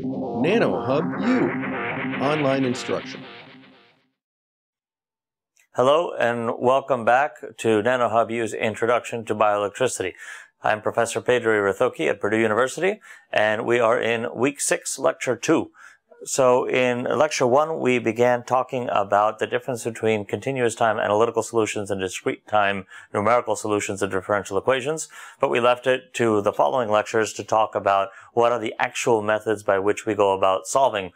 nanoHUB-U online instruction. Hello and welcome back to nanoHUB-U's Introduction to Bioelectricity. I'm Professor Pedro Irizarry at Purdue University, and we are in Week 6, Lecture 2. So in Lecture 1, we began talking about the difference between continuous time analytical solutions and discrete time numerical solutions of differential equations, but we left it to the following lectures to talk about what are the actual methods by which we go about solving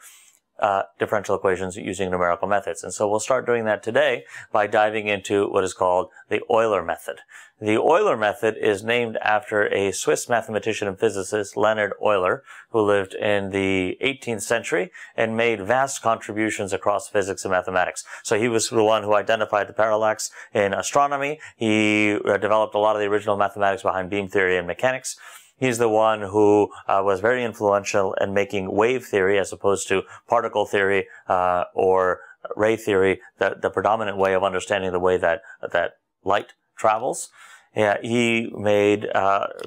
differential equations using numerical methods. And so we'll start doing that today by diving into what is called the Euler method. The Euler method is named after a Swiss mathematician and physicist, Leonhard Euler, who lived in the 18th century and made vast contributions across physics and mathematics. So he was the one who identified the parallax in astronomy. He developed a lot of the original mathematics behind beam theory and mechanics. He's the one who was very influential in making wave theory as opposed to particle theory or ray theory, the predominant way of understanding the way that light travels. Yeah, he made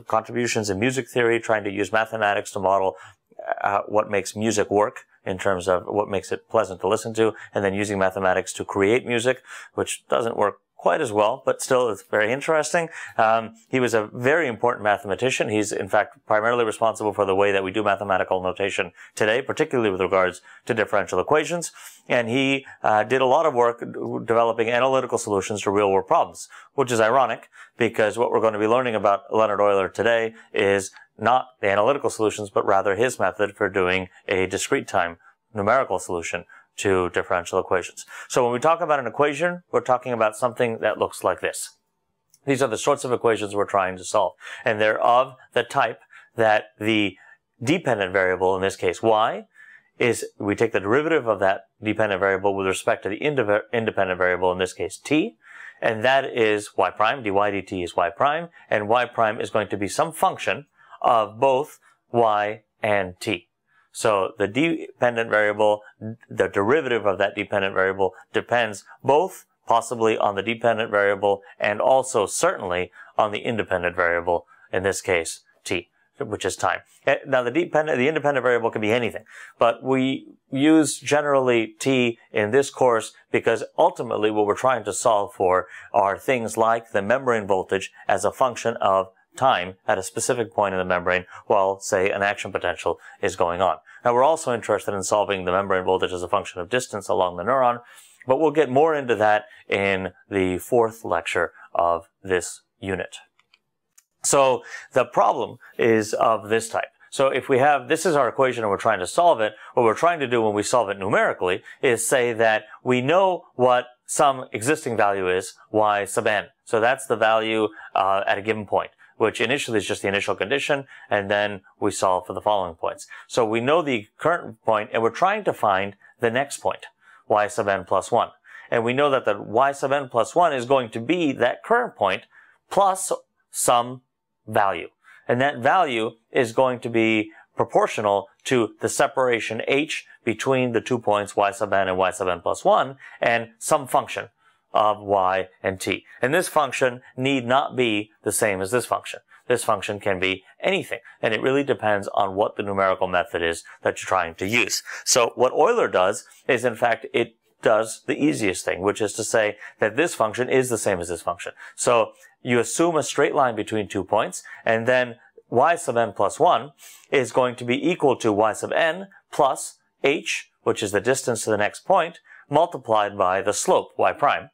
contributions in music theory, trying to use mathematics to model what makes music work in terms of what makes it pleasant to listen to, and then using mathematics to create music, which doesn't work quite as well, but still it's very interesting. He was a very important mathematician. He's, in fact, primarily responsible for the way that we do mathematical notation today, particularly with regards to differential equations. And he did a lot of work developing analytical solutions to real-world problems, which is ironic because what we're going to be learning about Leonhard Euler today is not the analytical solutions, but rather his method for doing a discrete time numerical solution to differential equations. So when we talk about an equation, we're talking about something that looks like this. These are the sorts of equations we're trying to solve. And they're of the type that the dependent variable, in this case y, is, we take the derivative of that dependent variable with respect to the independent variable, in this case t, and that is y prime, dy dt is y prime, and y prime is going to be some function of both y and t. So the dependent variable, the derivative of that dependent variable depends both possibly on the dependent variable and also certainly on the independent variable, in this case t, which is time. Now the independent variable can be anything, but we use generally t in this course because ultimately what we're trying to solve for are things like the membrane voltage as a function of time at a specific point in the membrane while, say, an action potential is going on. Now, we're also interested in solving the membrane voltage as a function of distance along the neuron, but we'll get more into that in the fourth lecture of this unit. So the problem is of this type. So if we have, this is our equation and we're trying to solve it, what we're trying to do when we solve it numerically is say that we know what some existing value is, y sub n. So that's the value at a given point, which initially is just the initial condition, and then we solve for the following points. So we know the current point, and we're trying to find the next point, y sub n plus 1. And we know that the y sub n plus 1 is going to be that current point plus some value. And that value is going to be proportional to the separation h between the 2 points y sub n and y sub n plus 1, and some function of y and t. And this function need not be the same as this function. This function can be anything, and it really depends on what the numerical method is that you're trying to use. So what Euler does is, in fact, it does the easiest thing, which is to say that this function is the same as this function. So you assume a straight line between 2 points, and then y sub n plus 1 is going to be equal to y sub n plus h, which is the distance to the next point, multiplied by the slope, y prime,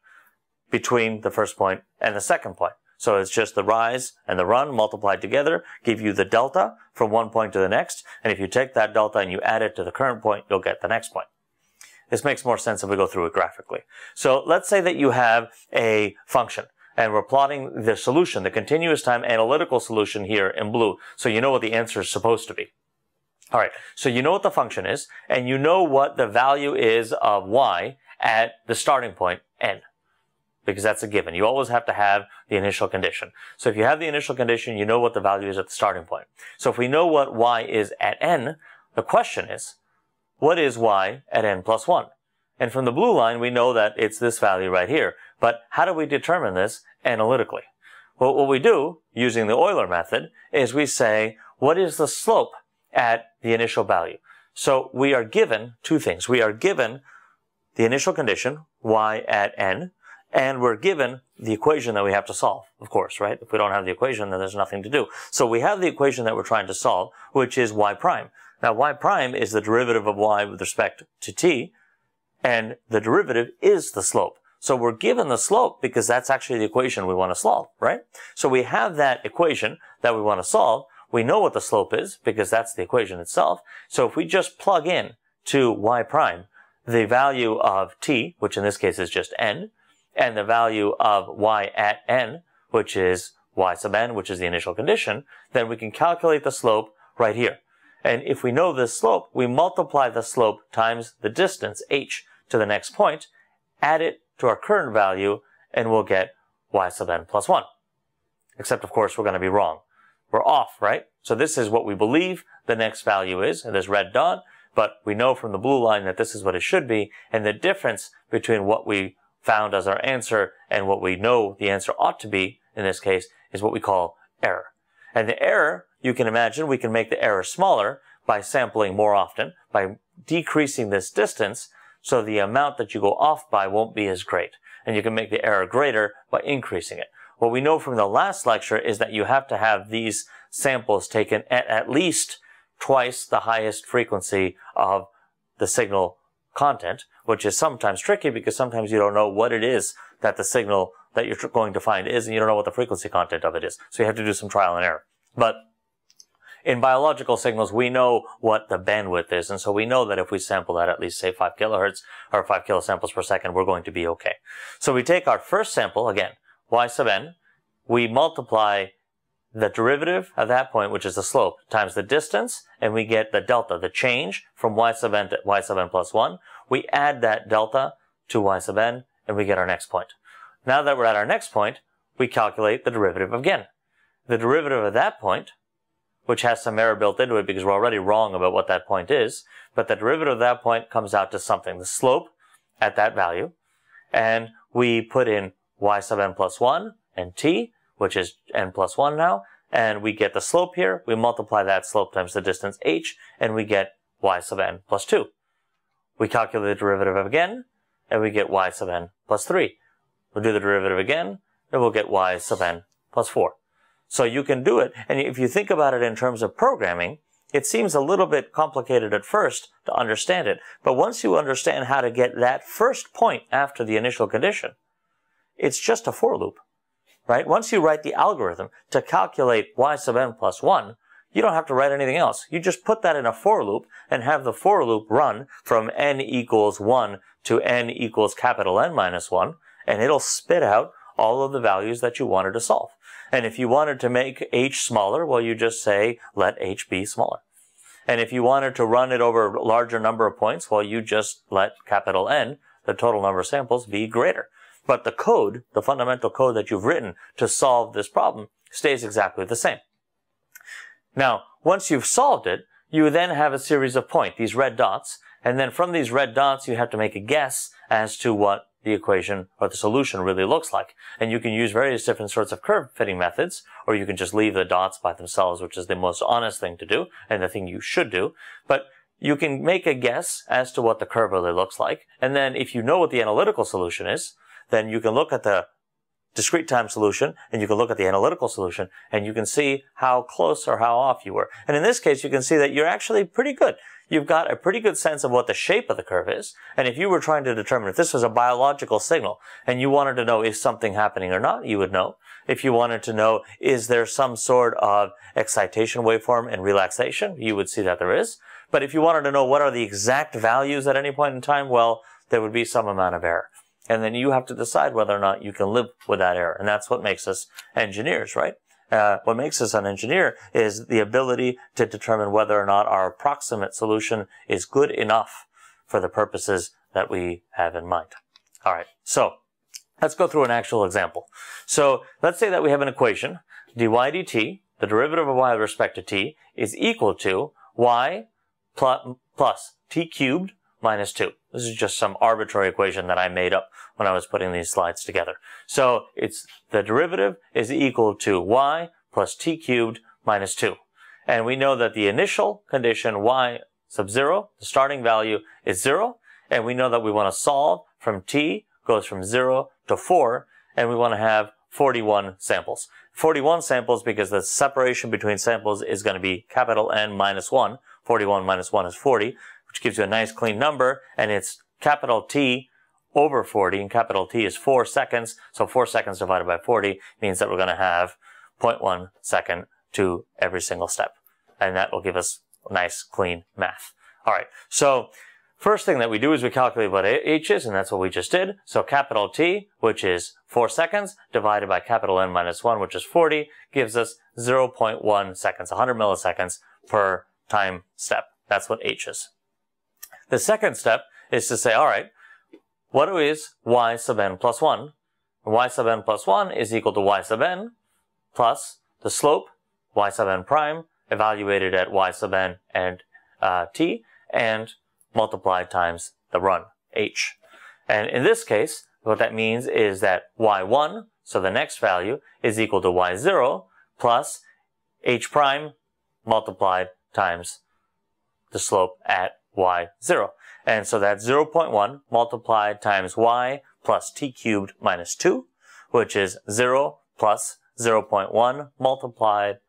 between the first point and the second point. So it's just the rise and the run multiplied together give you the delta from one point to the next. And if you take that delta and you add it to the current point, you'll get the next point. This makes more sense if we go through it graphically. So let's say that you have a function and we're plotting the solution, the continuous time analytical solution here in blue. So you know what the answer is supposed to be. All right. So you know what the function is, and you know what the value is of y at the starting point, n. Because that's a given. You always have to have the initial condition. So if you have the initial condition, you know what the value is at the starting point. So if we know what y is at n, the question is, what is y at n plus 1? And from the blue line, we know that it's this value right here. But how do we determine this analytically? Well, what we do, using the Euler method, is we say, what is the slope at the initial value? So we are given two things. We are given the initial condition, y at n, and we're given the equation that we have to solve, of course, right? If we don't have the equation, then there's nothing to do. So we have the equation that we're trying to solve, which is y prime. Now, y prime is the derivative of y with respect to t, and the derivative is the slope. So we're given the slope because that's actually the equation we want to solve, right? So we have that equation that we want to solve. We know what the slope is because that's the equation itself. So if we just plug in to y prime the value of t, which in this case is just n, and the value of y at n, which is y sub n, which is the initial condition, then we can calculate the slope right here. And if we know this slope, we multiply the slope times the distance h to the next point, add it to our current value, and we'll get y sub n plus 1. Except, of course, we're going to be wrong. We're off, right? So this is what we believe the next value is, in this red dot, but we know from the blue line that this is what it should be, and the difference between what we found as our answer and what we know the answer ought to be, in this case, is what we call error. And the error, you can imagine, we can make the error smaller by sampling more often, by decreasing this distance, so the amount that you go off by won't be as great. And you can make the error greater by increasing it. What we know from the last lecture is that you have to have these samples taken at least twice the highest frequency of the signal content, which is sometimes tricky because sometimes you don't know what it is that the signal that you're going to find is, and you don't know what the frequency content of it is. So you have to do some trial and error. But in biological signals, we know what the bandwidth is, and so we know that if we sample that at least, say, 5 kilohertz, or 5 kilosamples per second, we're going to be okay. So we take our first sample, again, y sub n, we multiply the derivative at that point, which is the slope, times the distance, and we get the delta, the change from y sub n to y sub n plus 1. We add that delta to y sub n, and we get our next point. Now that we're at our next point, we calculate the derivative again. The derivative at that point, which has some error built into it because we're already wrong about what that point is, but the derivative of that point comes out to something, the slope at that value, and we put in y sub n plus 1 and t, which is n plus 1 now, and we get the slope here. We multiply that slope times the distance h, and we get y sub n plus 2. We calculate the derivative again, and we get y sub n plus 3. We'll do the derivative again, and we'll get y sub n plus 4. So you can do it, and if you think about it in terms of programming, it seems a little bit complicated at first to understand it, but once you understand how to get that first point after the initial condition, it's just a for loop, right? Once you write the algorithm to calculate y sub n plus 1, you don't have to write anything else. You just put that in a for loop and have the for loop run from n equals 1 to n equals capital N minus 1, and it'll spit out all of the values that you wanted to solve. And if you wanted to make h smaller, well, you just say, let h be smaller. And if you wanted to run it over a larger number of points, well, you just let capital N, the total number of samples, be greater. But the code, the fundamental code that you've written to solve this problem, stays exactly the same. Now, once you've solved it, you then have a series of points, these red dots, and then from these red dots, you have to make a guess as to what the equation or the solution really looks like. And you can use various different sorts of curve fitting methods, or you can just leave the dots by themselves, which is the most honest thing to do, and the thing you should do. But you can make a guess as to what the curve really looks like, and then if you know what the analytical solution is, then you can look at the discrete time solution, and you can look at the analytical solution, and you can see how close or how off you were. And in this case, you can see that you're actually pretty good. You've got a pretty good sense of what the shape of the curve is. And if you were trying to determine if this was a biological signal, and you wanted to know is something happening or not, you would know. If you wanted to know, is there some sort of excitation waveform and relaxation, you would see that there is. But if you wanted to know what are the exact values at any point in time, well, there would be some amount of error. And then you have to decide whether or not you can live with that error. And that's what makes us engineers, right? What makes us an engineer is the ability to determine whether or not our approximate solution is good enough for the purposes that we have in mind. All right, so let's go through an actual example. So let's say that we have an equation, dy dt, the derivative of y with respect to t, is equal to y plus t cubed minus 2. This is just some arbitrary equation that I made up when I was putting these slides together. So it's the derivative is equal to y plus t cubed minus 2. And we know that the initial condition y sub 0, the starting value is 0, and we know that we want to solve from t goes from 0 to 4, and we want to have 41 samples. 41 samples because the separation between samples is going to be capital N minus 1. 41 minus 1 is 40, which gives you a nice clean number, and it's capital T over 40, and capital T is 4 seconds, so 4 seconds divided by 40 means that we're going to have 0.1 second to every single step. And that will give us nice, clean math. All right, so first thing that we do is we calculate what h is, and that's what we just did. So capital T, which is 4 seconds, divided by capital N minus 1, which is 40, gives us 0.1 seconds, 100 milliseconds per time step. That's what h is. The second step is to say, all right, what is y sub n plus 1? Y sub n plus 1 is equal to y sub n plus the slope, y sub n prime, evaluated at y sub n and t, and multiplied times the run, h. And in this case, what that means is that y1, so the next value, is equal to y0 plus h prime multiplied times the slope at y0. And so that's 0.1 multiplied times y plus t cubed minus 2, which is 0 plus 0.1 multiplied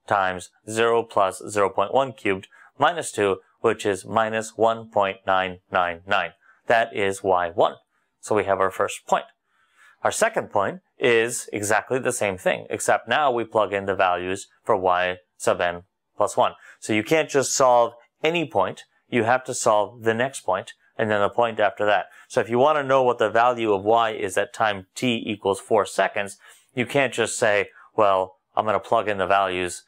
times 0 plus 0.1 cubed minus 2, which is minus 1.999. That is y1. So we have our first point. Our second point is exactly the same thing, except now we plug in the values for y sub n plus 1. So you can't just solve any point. You have to solve the next point and then the point after that. So if you want to know what the value of y is at time t equals 4 seconds, you can't just say, well, I'm going to plug in the values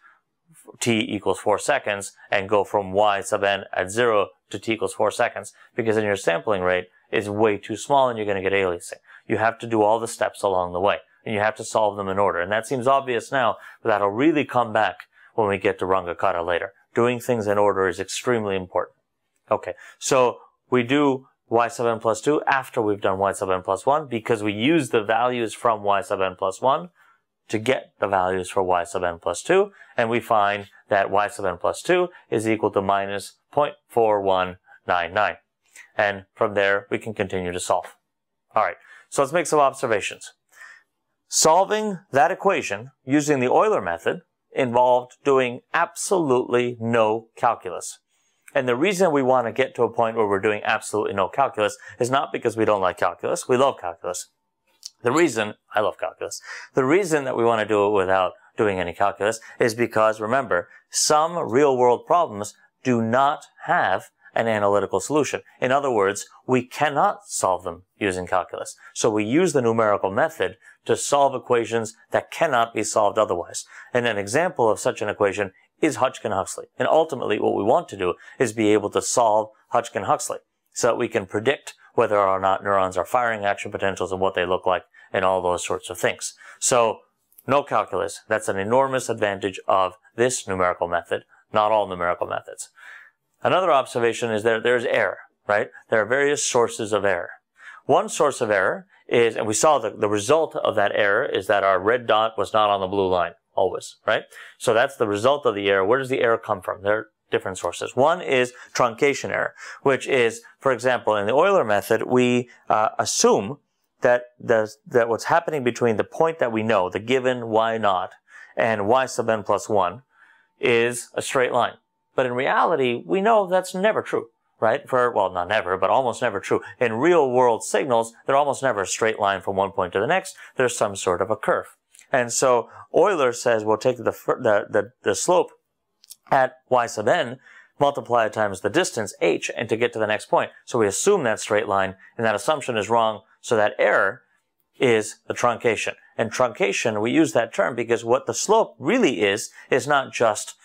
t equals 4 seconds and go from y sub n at 0 to t equals 4 seconds, because then your sampling rate is way too small and you're going to get aliasing. You have to do all the steps along the way, and you have to solve them in order. And that seems obvious now, but that'll really come back when we get to Runge-Kutta later. Doing things in order is extremely important. Okay, so we do y sub n plus 2 after we've done y sub n plus 1, because we use the values from y sub n plus 1 to get the values for y sub n plus 2, and we find that y sub n plus 2 is equal to minus 0.4199. And from there, we can continue to solve. All right, so let's make some observations. Solving that equation using the Euler method involved doing absolutely no calculus. And the reason we want to get to a point where we're doing absolutely no calculus is not because we don't like calculus. We love calculus. I love calculus. The reason that we want to do it without doing any calculus is because, remember, some real-world problems do not have an analytical solution. In other words, we cannot solve them using calculus. So we use the numerical method to solve equations that cannot be solved otherwise. And an example of such an equation is Hodgkin-Huxley. And ultimately, what we want to do is be able to solve Hodgkin-Huxley so that we can predict whether or not neurons are firing action potentials and what they look like and all those sorts of things. So no calculus. That's an enormous advantage of this numerical method, not all numerical methods. Another observation is that there's error, right? There are various sources of error. One source of error is, and we saw the result of that error is that our red dot was not on the blue line, always, right? So that's the result of the error. Where does the error come from? There are different sources. One is truncation error, which is, for example, in the Euler method, we assume that what's happening between the point that we know, the given y naught, and y sub n plus 1 is a straight line. But in reality, we know that's never true, right? Well, not never, but almost never true. In real-world signals, they're almost never a straight line from one point to the next. There's some sort of a curve. And so Euler says we'll take the slope at y sub n, multiply it times the distance, h, and to get to the next point. So we assume that straight line, and that assumption is wrong, so that error is the truncation. And truncation, we use that term because what the slope really is not just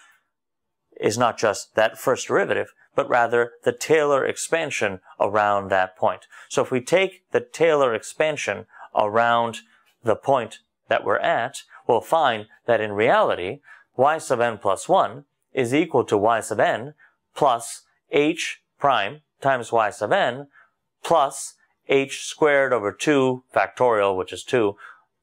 that first derivative, but rather the Taylor expansion around that point. So if we take the Taylor expansion around the point that we're at, we'll find that in reality, y sub n plus 1 is equal to y sub n plus h prime times y sub n plus h squared over 2 factorial, which is 2,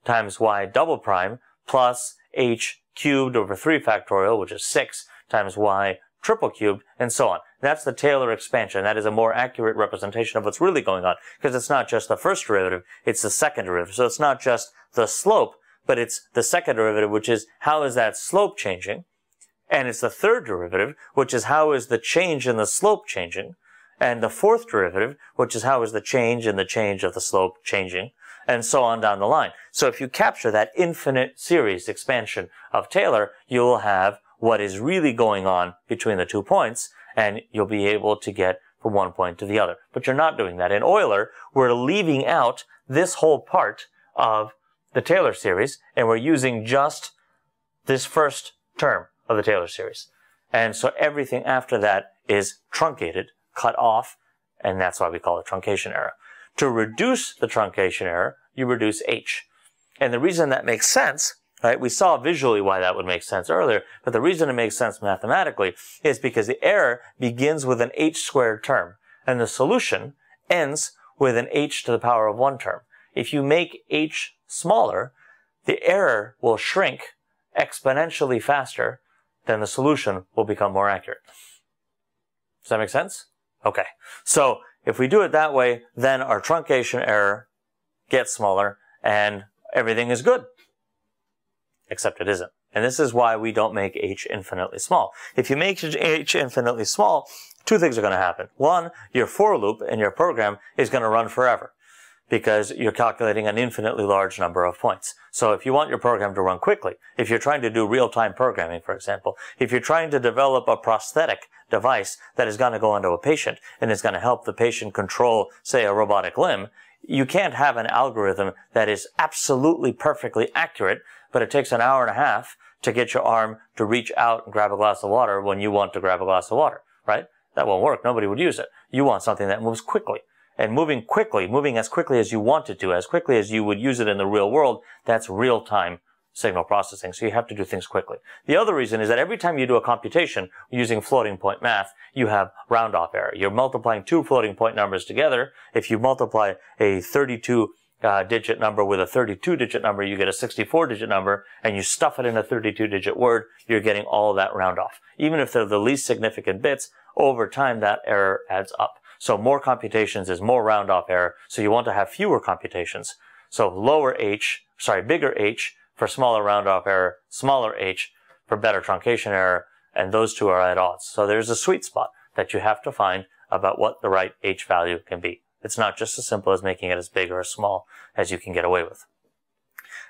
times y double prime plus h cubed over 3 factorial, which is 6, times y triple cubed, and so on. That's the Taylor expansion. That is a more accurate representation of what's really going on, because it's not just the first derivative, it's the second derivative. So it's not just the slope, but it's the second derivative, which is how is that slope changing? And it's the third derivative, which is how is the change in the slope changing? And the fourth derivative, which is how is the change in the change of the slope changing? And so on down the line. So if you capture that infinite series expansion of Taylor, you will have what is really going on between the 2 points, and you'll be able to get from one point to the other. But you're not doing that. In Euler, we're leaving out this whole part of the Taylor series, and we're using just this first term of the Taylor series. And so everything after that is truncated, cut off, and that's why we call it truncation error. To reduce the truncation error, you reduce h. And the reason that makes sense, right, we saw visually why that would make sense earlier, but the reason it makes sense mathematically is because the error begins with an h squared term, and the solution ends with an h to the power of 1 term. If you make h smaller, the error will shrink exponentially faster than the solution will become more accurate. Does that make sense? Okay. So if we do it that way, then our truncation error gets smaller and everything is good. Except it isn't. And this is why we don't make h infinitely small. If you make h infinitely small, two things are going to happen. One, your for loop in your program is going to run forever, because you're calculating an infinitely large number of points. So if you want your program to run quickly, if you're trying to do real-time programming, for example, if you're trying to develop a prosthetic device that is going to go into a patient and is going to help the patient control, say, a robotic limb, you can't have an algorithm that is absolutely perfectly accurate, but it takes an hour and a half to get your arm to reach out and grab a glass of water when you want to grab a glass of water, right? That won't work. Nobody would use it. You want something that moves quickly. And moving quickly, moving as quickly as you want it to, as quickly as you would use it in the real world, that's real-time signal processing. So you have to do things quickly. The other reason is that every time you do a computation using floating point math, you have round-off error. You're multiplying two floating point numbers together. If you multiply a 32-digit number with a 32-digit number, you get a 64-digit number, and you stuff it in a 32-digit word, you're getting all of that round-off. Even if they're the least significant bits, over time that error adds up. So more computations is more round-off error, so you want to have fewer computations. So bigger h for smaller round-off error, smaller h for better truncation error, and those two are at odds. So there's a sweet spot that you have to find about what the right h value can be. It's not just as simple as making it as big or as small as you can get away with.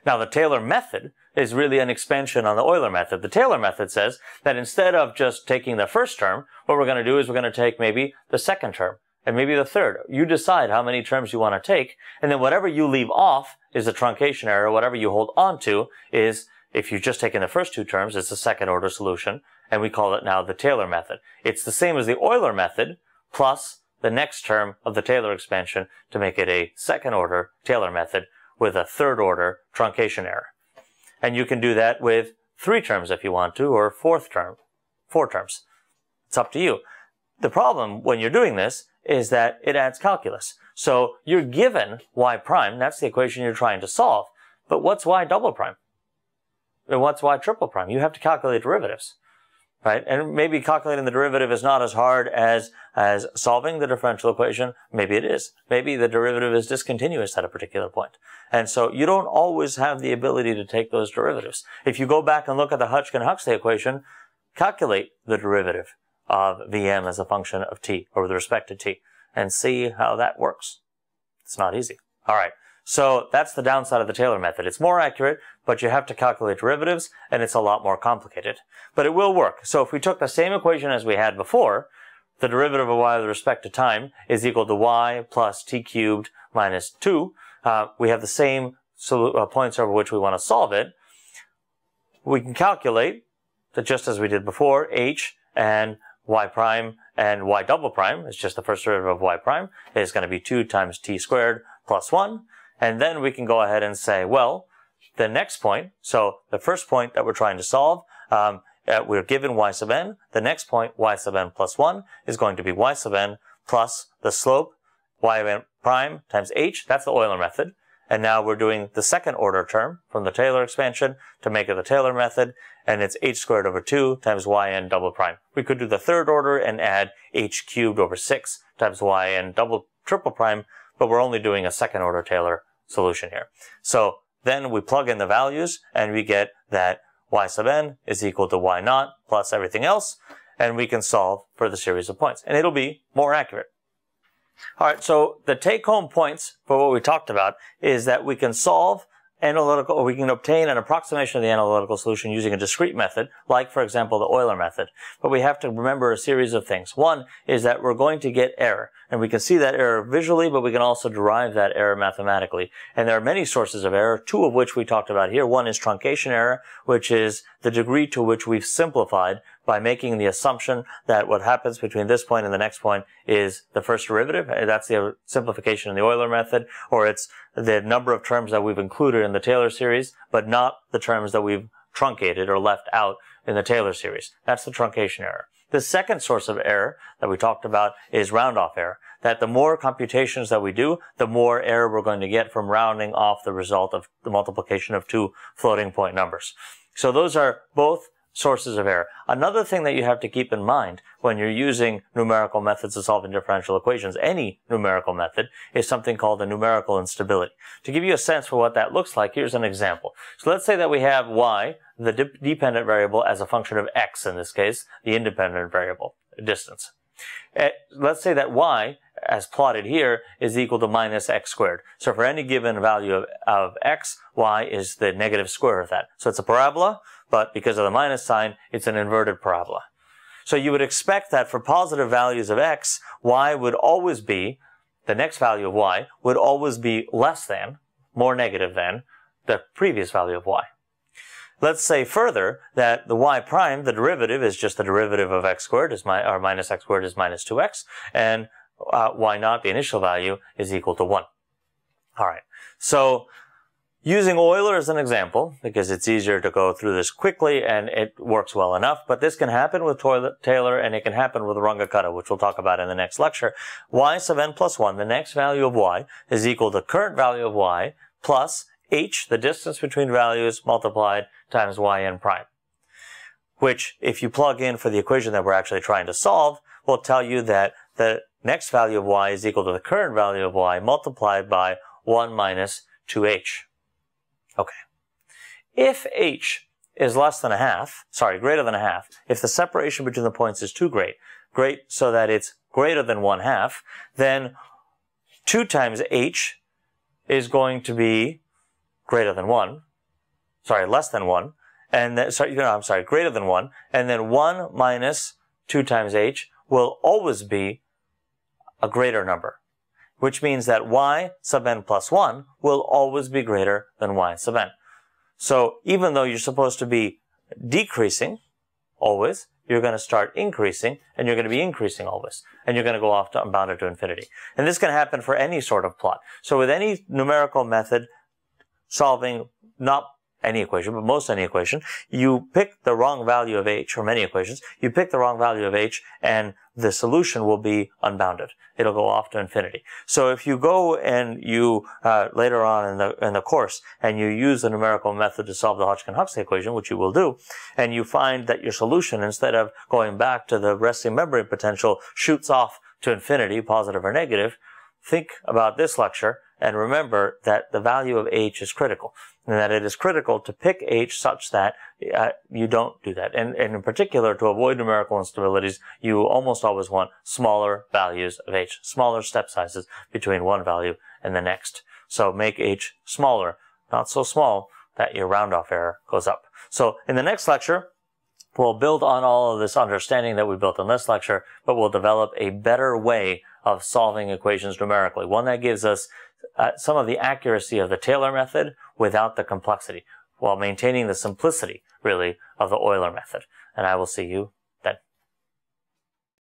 Now, the Taylor method is really an expansion on the Euler method. The Taylor method says that instead of just taking the first term, what we're going to do is we're going to take maybe the second term and maybe the third. You decide how many terms you want to take, and then whatever you leave off is a truncation error. Whatever you hold on to is, if you've just taken the first two terms, it's a second order solution, and we call it now the Taylor method. It's the same as the Euler method plus the next term of the Taylor expansion to make it a second order Taylor method with a third order truncation error. And you can do that with 3 terms if you want to, or 4 terms. It's up to you. The problem when you're doing this is that it adds calculus. So you're given y prime, that's the equation you're trying to solve, but what's y double prime? And what's y triple prime? You have to calculate derivatives, right? And maybe calculating the derivative is not as hard as solving the differential equation. Maybe it is. Maybe the derivative is discontinuous at a particular point. And so you don't always have the ability to take those derivatives. If you go back and look at the Hodgkin-Huxley equation, calculate the derivative of Vm as a function of t, or with respect to t, and see how that works. It's not easy. All right. So that's the downside of the Taylor method. It's more accurate, but you have to calculate derivatives, and it's a lot more complicated. But it will work. So if we took the same equation as we had before, the derivative of y with respect to time is equal to y plus t cubed minus 2. We have the same points over which we want to solve it. We can calculate that just as we did before, h and y prime and y double prime, it's just the first derivative of y prime, is going to be 2 times t squared plus 1. And then we can go ahead and say, well, the next point, so the first point that we're trying to solve, we're given y sub n. The next point, y sub n plus 1, is going to be y sub n plus the slope, y prime times h. That's the Euler method. And now we're doing the second order term from the Taylor expansion to make it the Taylor method, and it's h squared over 2 times yn double prime. We could do the third order and add h cubed over 6 times yn double triple prime, but we're only doing a second order Taylor solution here. So then we plug in the values and we get that y sub n is equal to y naught plus everything else, and we can solve for the series of points, and it'll be more accurate. Alright, so the take-home points for what we talked about is that we can solve analytical, or we can obtain an approximation of the analytical solution using a discrete method, like, for example, the Euler method. But we have to remember a series of things. One is that we're going to get error, and we can see that error visually, but we can also derive that error mathematically. And there are many sources of error, two of which we talked about here. One is truncation error, which is the degree to which we've simplified by making the assumption that what happens between this point and the next point is the first derivative. That's the simplification in the Euler method, or it's the number of terms that we've included in the Taylor series, but not the terms that we've truncated or left out in the Taylor series. That's the truncation error. The second source of error that we talked about is round-off error, that the more computations that we do, the more error we're going to get from rounding off the result of the multiplication of two floating point numbers. So those are both sources of error. Another thing that you have to keep in mind when you're using numerical methods of solving differential equations, any numerical method, is something called the numerical instability. To give you a sense for what that looks like, here's an example. So let's say that we have y, the dependent variable, as a function of x, in this case, the independent variable, distance. Let's say that y, as plotted here, is equal to minus x squared. So for any given value of x, y is the negative square of that. So it's a parabola, but because of the minus sign, it's an inverted parabola. So you would expect that for positive values of x, y would always be, the next value of y, would always be less than, more negative than, the previous value of y. Let's say further that the y prime, the derivative, is just the derivative of x squared, or minus x squared is minus 2x, and y naught, the initial value, is equal to 1. Alright, so using Euler as an example, because it's easier to go through this quickly and it works well enough, but this can happen with Taylor and it can happen with Runge-Kutta, which we'll talk about in the next lecture. Y sub n plus 1, the next value of y, is equal to current value of y plus h, the distance between values, multiplied times yn prime. Which, if you plug in for the equation that we're actually trying to solve, will tell you that the next value of y is equal to the current value of y multiplied by 1 minus 2h. Okay. If h is less than greater than a half, if the separation between the points is too great so that it's greater than 1/2, then 2 times h is going to be greater than 1, less than 1, and then, greater than 1, and then 1 minus 2 times h will always be a greater number, which means that y sub n plus 1 will always be greater than y sub n. So even though you're supposed to be decreasing always, you're going to start increasing, and you're going to be increasing always, and you're going to go off to unbounded to infinity. And this can happen for any sort of plot. So with any numerical method solving not any equation, but most any equation, you pick the wrong value of h, or many equations, you pick the wrong value of h, and the solution will be unbounded. It'll go off to infinity. So if you go and you, later on in the course, and you use the numerical method to solve the Hodgkin-Huxley equation, which you will do, and you find that your solution, instead of going back to the resting membrane potential, shoots off to infinity, positive or negative, think about this lecture, and remember that the value of h is critical, and that it is critical to pick h such that you don't do that. And in particular, to avoid numerical instabilities, you almost always want smaller values of h, smaller step sizes between one value and the next. So make h smaller, not so small that your round-off error goes up. So in the next lecture, we'll build on all of this understanding that we built in this lecture, but we'll develop a better way of solving equations numerically, one that gives us some of the accuracy of the Taylor method without the complexity, while maintaining the simplicity, really, of the Euler method. And I will see you